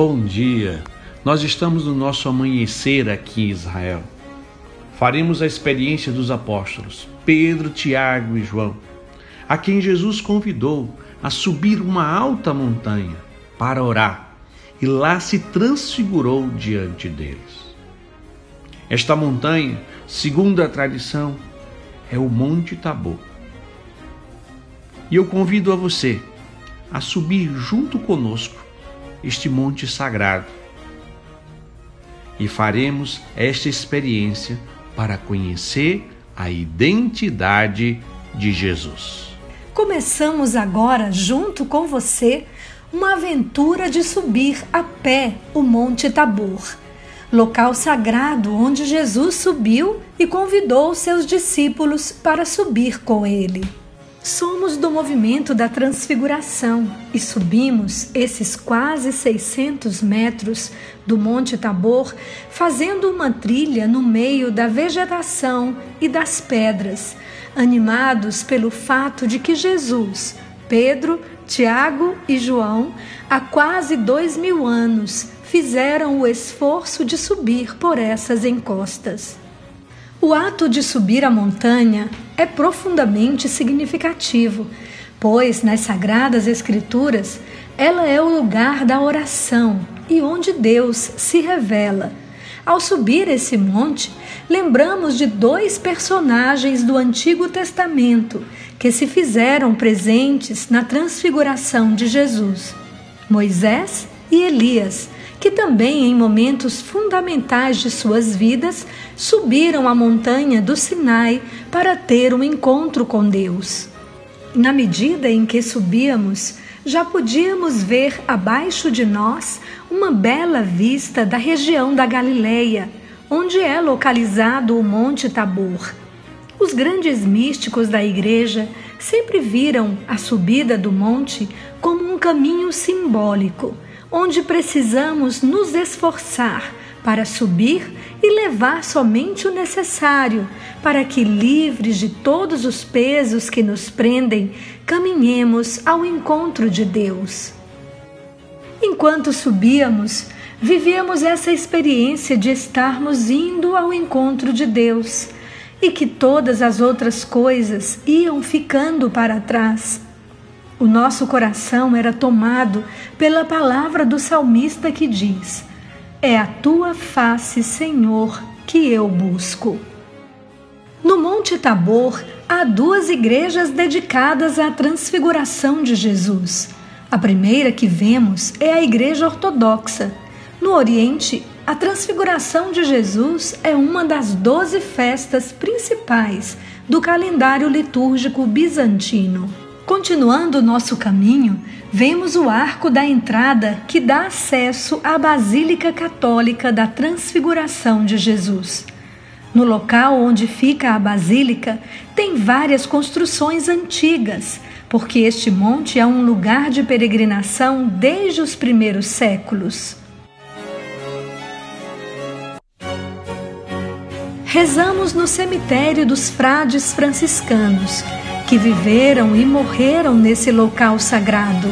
Bom dia! Nós estamos no nosso amanhecer aqui em Israel. Faremos a experiência dos apóstolos, Pedro, Tiago e João, a quem Jesus convidou a subir uma alta montanha para orar, e lá se transfigurou diante deles. Esta montanha, segundo a tradição, é o Monte Tabor. E eu convido a você a subir junto conosco este monte sagrado. E faremos esta experiência para conhecer a identidade de Jesus. Começamos agora, junto com você, uma aventura de subir a pé o Monte Tabor, local sagrado onde Jesus subiu e convidou seus discípulos para subir com ele. Somos do movimento da Transfiguração e subimos esses quase 600 metros do Monte Tabor fazendo uma trilha no meio da vegetação e das pedras, animados pelo fato de que Jesus, Pedro, Tiago e João, há quase 2000 anos, fizeram o esforço de subir por essas encostas. O ato de subir a montanha é profundamente significativo, pois nas Sagradas Escrituras ela é o lugar da oração e onde Deus se revela. Ao subir esse monte, lembramos de dois personagens do Antigo Testamento que se fizeram presentes na transfiguração de Jesus, Moisés e Elias, que também em momentos fundamentais de suas vidas subiram a montanha do Sinai para ter um encontro com Deus. Na medida em que subíamos, já podíamos ver abaixo de nós uma bela vista da região da Galileia, onde é localizado o Monte Tabor. Os grandes místicos da Igreja sempre viram a subida do monte como um caminho simbólico, onde precisamos nos esforçar para subir e levar somente o necessário para que, livres de todos os pesos que nos prendem, caminhemos ao encontro de Deus. Enquanto subíamos, vivíamos essa experiência de estarmos indo ao encontro de Deus e que todas as outras coisas iam ficando para trás. O nosso coração era tomado pela palavra do salmista que diz: "É a tua face, Senhor, que eu busco." No Monte Tabor, há duas igrejas dedicadas à transfiguração de Jesus. A primeira que vemos é a Igreja Ortodoxa. No Oriente, a transfiguração de Jesus é uma das 12 festas principais do calendário litúrgico bizantino. Continuando o nosso caminho, vemos o arco da entrada que dá acesso à Basílica Católica da Transfiguração de Jesus. No local onde fica a Basílica, tem várias construções antigas, porque este monte é um lugar de peregrinação desde os primeiros séculos. Rezamos no cemitério dos frades franciscanos, que viveram e morreram nesse local sagrado.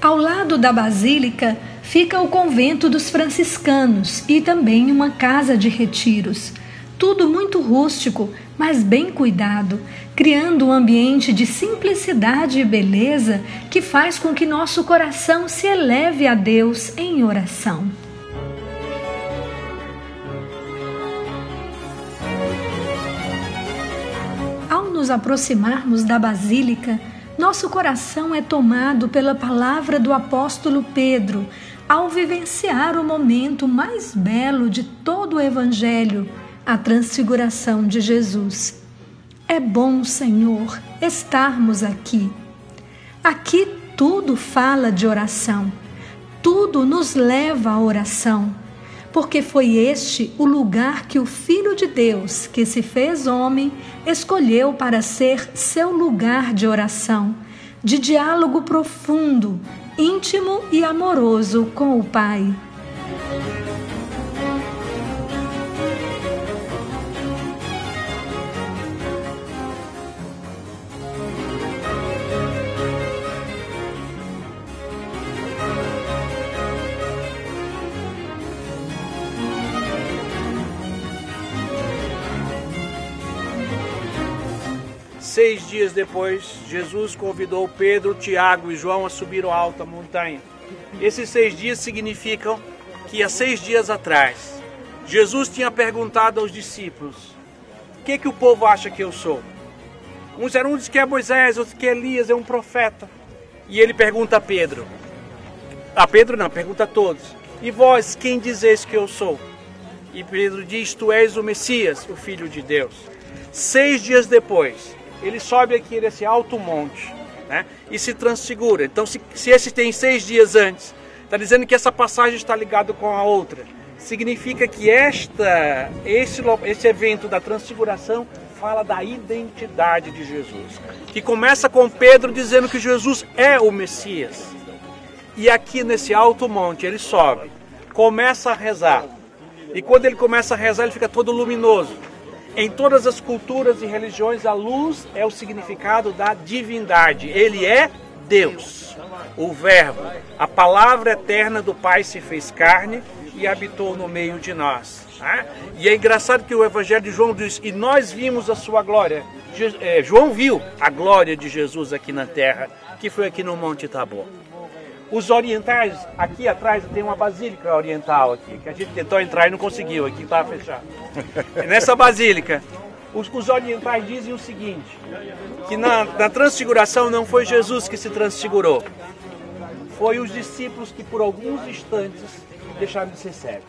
Ao lado da Basílica fica o convento dos franciscanos e também uma casa de retiros. Tudo muito rústico, mas bem cuidado, criando um ambiente de simplicidade e beleza que faz com que nosso coração se eleve a Deus em oração. nos aproximarmos da Basílica, nosso coração é tomado pela palavra do apóstolo Pedro, ao vivenciar o momento mais belo de todo o Evangelho, a transfiguração de Jesus. É bom, Senhor, estarmos aqui. Aqui tudo fala de oração, tudo nos leva à oração, porque foi este o lugar que o Filho de Deus, que se fez homem, escolheu para ser seu lugar de oração, de diálogo profundo, íntimo e amoroso com o Pai. Seis dias depois, Jesus convidou Pedro, Tiago e João a subir a alta montanha. Esses 6 dias significam que há 6 dias atrás, Jesus tinha perguntado aos discípulos: o que o povo acha que eu sou? Uns dizem que é Moisés, outros que é Elias, é um profeta. E ele pergunta a Pedro. A Pedro não, pergunta a todos: e vós, quem dizeis que eu sou? E Pedro diz: tu és o Messias, o Filho de Deus. 6 dias depois, ele sobe aqui nesse alto monte, né, e se transfigura. Então, se esse tem 6 dias antes, está dizendo que essa passagem está ligada com a outra. Significa que esse evento da transfiguração fala da identidade de Jesus, que começa com Pedro dizendo que Jesus é o Messias. E aqui nesse alto monte ele sobe, começa a rezar. E quando ele começa a rezar, ele fica todo luminoso. Em todas as culturas e religiões, a luz é o significado da divindade. Ele é Deus, o Verbo. A palavra eterna do Pai se fez carne e habitou no meio de nós. E é engraçado que o Evangelho de João diz: e nós vimos a sua glória. João viu a glória de Jesus aqui na terra, que foi aqui no Monte Tabor. Os orientais, aqui atrás tem uma basílica oriental aqui, que a gente tentou entrar e não conseguiu, aqui estava fechado. Nessa basílica, os orientais dizem o seguinte, que na transfiguração não foi Jesus que se transfigurou, foi os discípulos que por alguns instantes deixaram de ser cegos.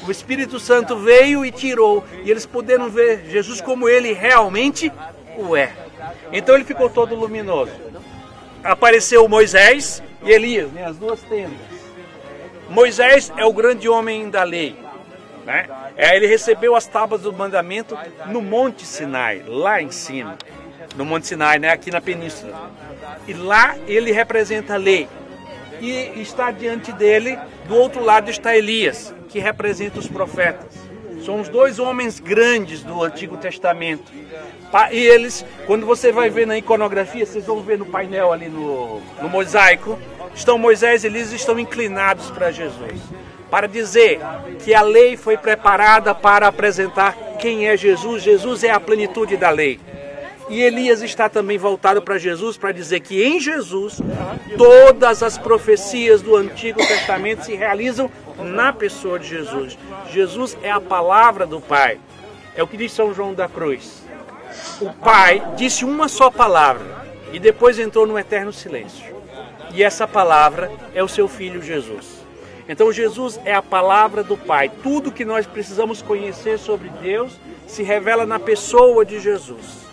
O Espírito Santo veio e tirou, e eles puderam ver Jesus como ele realmente o é. Então ele ficou todo luminoso. Apareceu Moisés e Elias, as duas tendas. Moisés é o grande homem da lei, né? Ele recebeu as tábuas do mandamento no Monte Sinai, lá em cima. No Monte Sinai, né? Aqui na península. E lá ele representa a lei. E está diante dele, do outro lado está Elias, que representa os profetas. São os 2 homens grandes do Antigo Testamento. E eles, quando você vai ver na iconografia, vocês vão ver no painel ali no mosaico, Moisés e Elias estão inclinados para Jesus, para dizer que a lei foi preparada para apresentar quem é Jesus. Jesus é a plenitude da lei. E Elias está também voltado para Jesus, para dizer que em Jesus todas as profecias do Antigo Testamento se realizam na pessoa de Jesus. Jesus é a palavra do Pai. É o que diz São João da Cruz. O Pai disse uma só palavra e depois entrou no eterno silêncio. E essa palavra é o seu Filho Jesus. Então Jesus é a palavra do Pai. Tudo que nós precisamos conhecer sobre Deus se revela na pessoa de Jesus.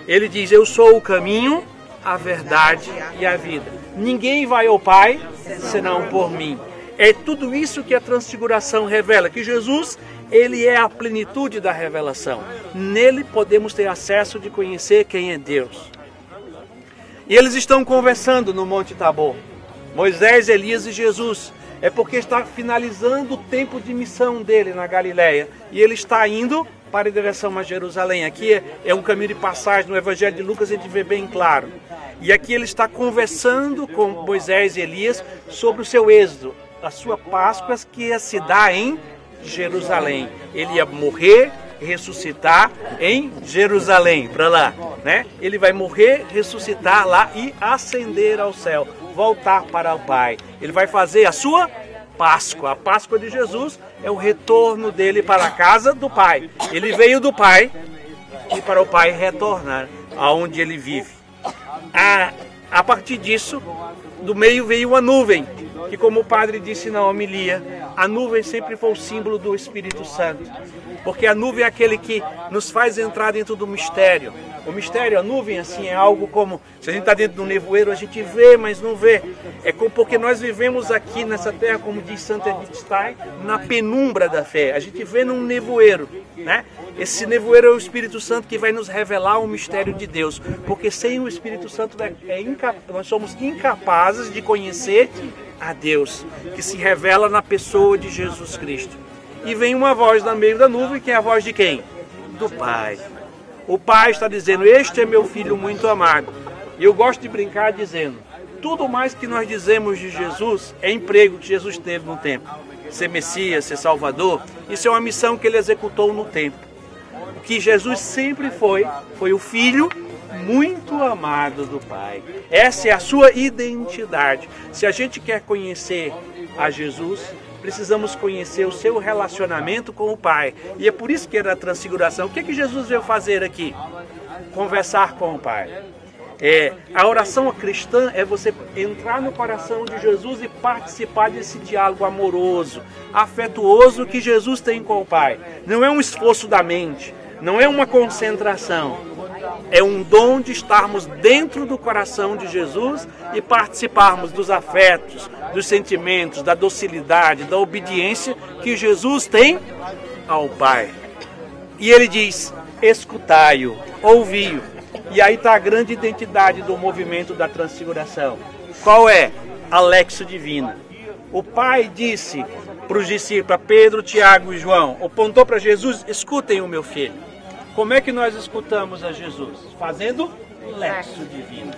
Ele diz: eu sou o caminho, a verdade e a vida. Ninguém vai ao Pai senão por mim. É tudo isso que a transfiguração revela, que Jesus, ele é a plenitude da revelação. Nele podemos ter acesso de conhecer quem é Deus. E eles estão conversando no Monte Tabor, Moisés, Elias e Jesus. É porque está finalizando o tempo de missão dele na Galileia. E ele está indo para a direção a Jerusalém. Aqui é um caminho de passagem. No Evangelho de Lucas a gente vê bem claro. E aqui ele está conversando com Moisés e Elias sobre o seu êxodo, a sua Páscoa que ia se dar em Jerusalém. Ele ia morrer, ressuscitar em Jerusalém, para lá, né? Ele vai morrer, ressuscitar lá e ascender ao céu, voltar para o Pai. Ele vai fazer a sua Páscoa. A Páscoa de Jesus é o retorno dele para a casa do Pai. Ele veio do Pai, e para o Pai retornar aonde ele vive. A partir disso, do meio veio uma nuvem, que como o padre disse na homilia, a nuvem sempre foi o símbolo do Espírito Santo, porque a nuvem é aquele que nos faz entrar dentro do mistério. O mistério, a nuvem, assim, é algo como, se a gente está dentro do nevoeiro, a gente vê, mas não vê. É como porque nós vivemos aqui nessa terra, como diz Santa Edith Stein, na penumbra da fé. A gente vê num nevoeiro, né? Esse nevoeiro é o Espírito Santo que vai nos revelar o mistério de Deus, porque sem o Espírito Santo nós somos incapazes de conhecer a Deus, que se revela na pessoa de Jesus Cristo. E vem uma voz no meio da nuvem, que é a voz de quem? Do Pai. O Pai está dizendo, este é meu filho muito amado. E eu gosto de brincar dizendo, tudo mais que nós dizemos de Jesus é emprego que Jesus teve no tempo. Ser Messias, ser Salvador, isso é uma missão que ele executou no tempo. O que Jesus sempre foi o filho muito amado do Pai. Essa é a sua identidade. Se a gente quer conhecer a Jesus, precisamos conhecer o seu relacionamento com o Pai. E é por isso que na transfiguração, o que Jesus veio fazer aqui? Conversar com o Pai. A oração cristã é você entrar no coração de Jesus e participar desse diálogo amoroso, afetuoso que Jesus tem com o Pai. Não é um esforço da mente, não é uma concentração. É um dom de estarmos dentro do coração de Jesus e participarmos dos afetos, dos sentimentos, da docilidade, da obediência que Jesus tem ao Pai. E ele diz, escutai-o, ouvi-o. E aí está a grande identidade do movimento da transfiguração. Qual é? A Lexio Divina. O Pai disse para os discípulos, para Pedro, Tiago e João, apontou para Jesus, escutem o meu filho. Como é que nós escutamos a Jesus? Fazendo Lexio Divina.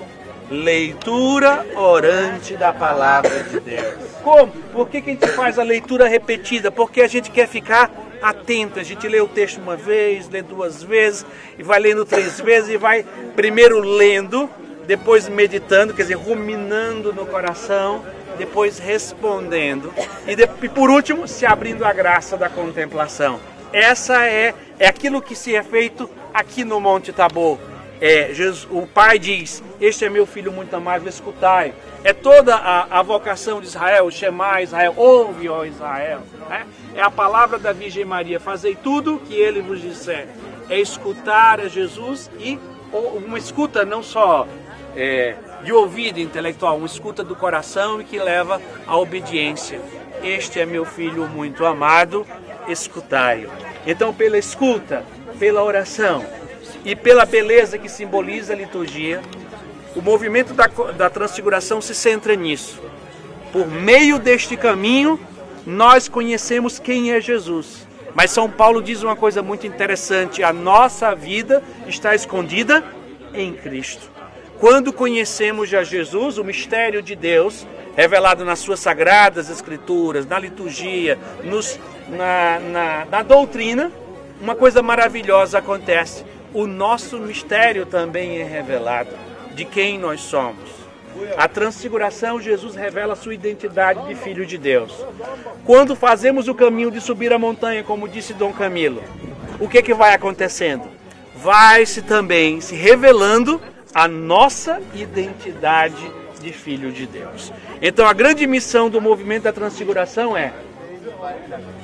Leitura orante da palavra de Deus. Como? Por que a gente faz a leitura repetida? Porque a gente quer ficar atento. A gente lê o texto uma vez, lê duas vezes, e vai lendo 3 vezes, e vai primeiro lendo, depois meditando, quer dizer, ruminando no coração, depois respondendo, e por último, se abrindo à graça da contemplação. Essa é aquilo que se é feito aqui no Monte Tabor. O Pai diz, este é meu filho muito amado, escutai. É toda a vocação de Israel, Shema Israel, ouve, ó Israel. É a palavra da Virgem Maria, fazei tudo o que ele vos disser. É escutar a Jesus e uma escuta não só de ouvido intelectual, uma escuta do coração e que leva à obediência. Este é meu filho muito amado, escutai-o. Então, pela escuta, pela oração e pela beleza que simboliza a liturgia, o movimento da transfiguração se centra nisso. Por meio deste caminho, nós conhecemos quem é Jesus. Mas São Paulo diz uma coisa muito interessante, a nossa vida está escondida em Cristo. Quando conhecemos já Jesus, o mistério de Deus, revelado nas suas sagradas escrituras, na liturgia, na doutrina, uma coisa maravilhosa acontece. O nosso mistério também é revelado, de quem nós somos. A transfiguração, Jesus revela a sua identidade de Filho de Deus. Quando fazemos o caminho de subir a montanha, como disse Dom Camilo, o que vai acontecendo? Vai-se também se revelando a nossa identidade de Filho de Deus. Então a grande missão do movimento da transfiguração é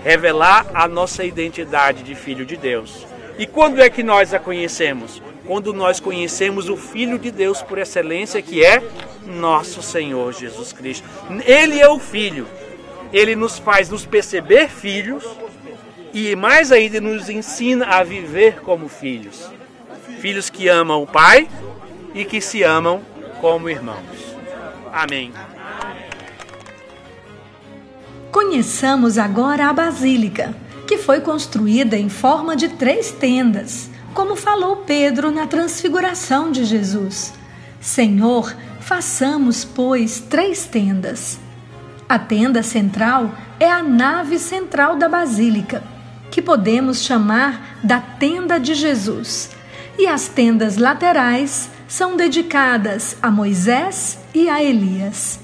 revelar a nossa identidade de Filho de Deus. E quando é que nós a conhecemos? Quando nós conhecemos o Filho de Deus por excelência, que é nosso Senhor Jesus Cristo. Ele é o Filho. Ele nos faz nos perceber filhos e mais ainda nos ensina a viver como filhos. Filhos que amam o Pai e que se amam como irmãos. Amém. Conheçamos agora a Basílica, que foi construída em forma de 3 tendas, como falou Pedro na transfiguração de Jesus. Senhor, façamos, pois, 3 tendas. A tenda central é a nave central da Basílica, que podemos chamar da tenda de Jesus. E as tendas laterais são dedicadas a Moisés e a Elias.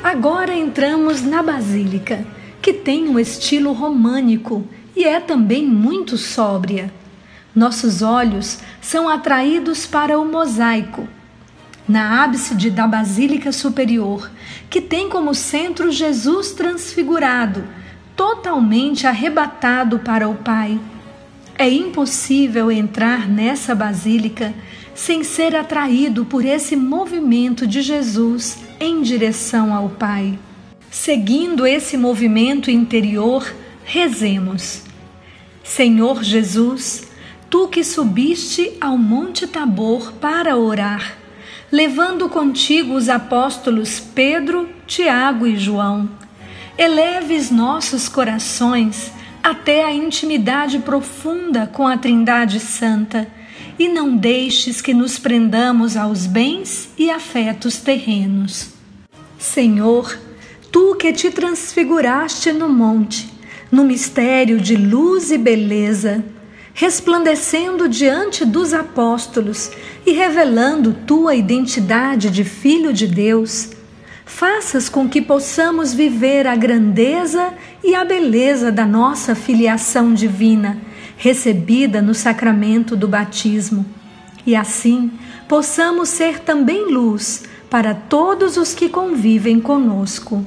Agora entramos na Basílica, que tem um estilo românico e é também muito sóbria. Nossos olhos são atraídos para o mosaico. Na ábside da Basílica Superior, que tem como centro Jesus transfigurado, totalmente arrebatado para o Pai. É impossível entrar nessa basílica sem ser atraído por esse movimento de Jesus em direção ao Pai. Seguindo esse movimento interior, rezemos. Senhor Jesus, Tu que subiste ao Monte Tabor para orar, levando contigo os apóstolos Pedro, Tiago e João, eleves nossos corações até a intimidade profunda com a Trindade Santa e não deixes que nos prendamos aos bens e afetos terrenos. Senhor, Tu que te transfiguraste no monte, no mistério de luz e beleza, resplandecendo diante dos apóstolos e revelando Tua identidade de Filho de Deus, faças com que possamos viver a grandeza e a beleza da nossa filiação divina, recebida no sacramento do batismo, e assim possamos ser também luz para todos os que convivem conosco.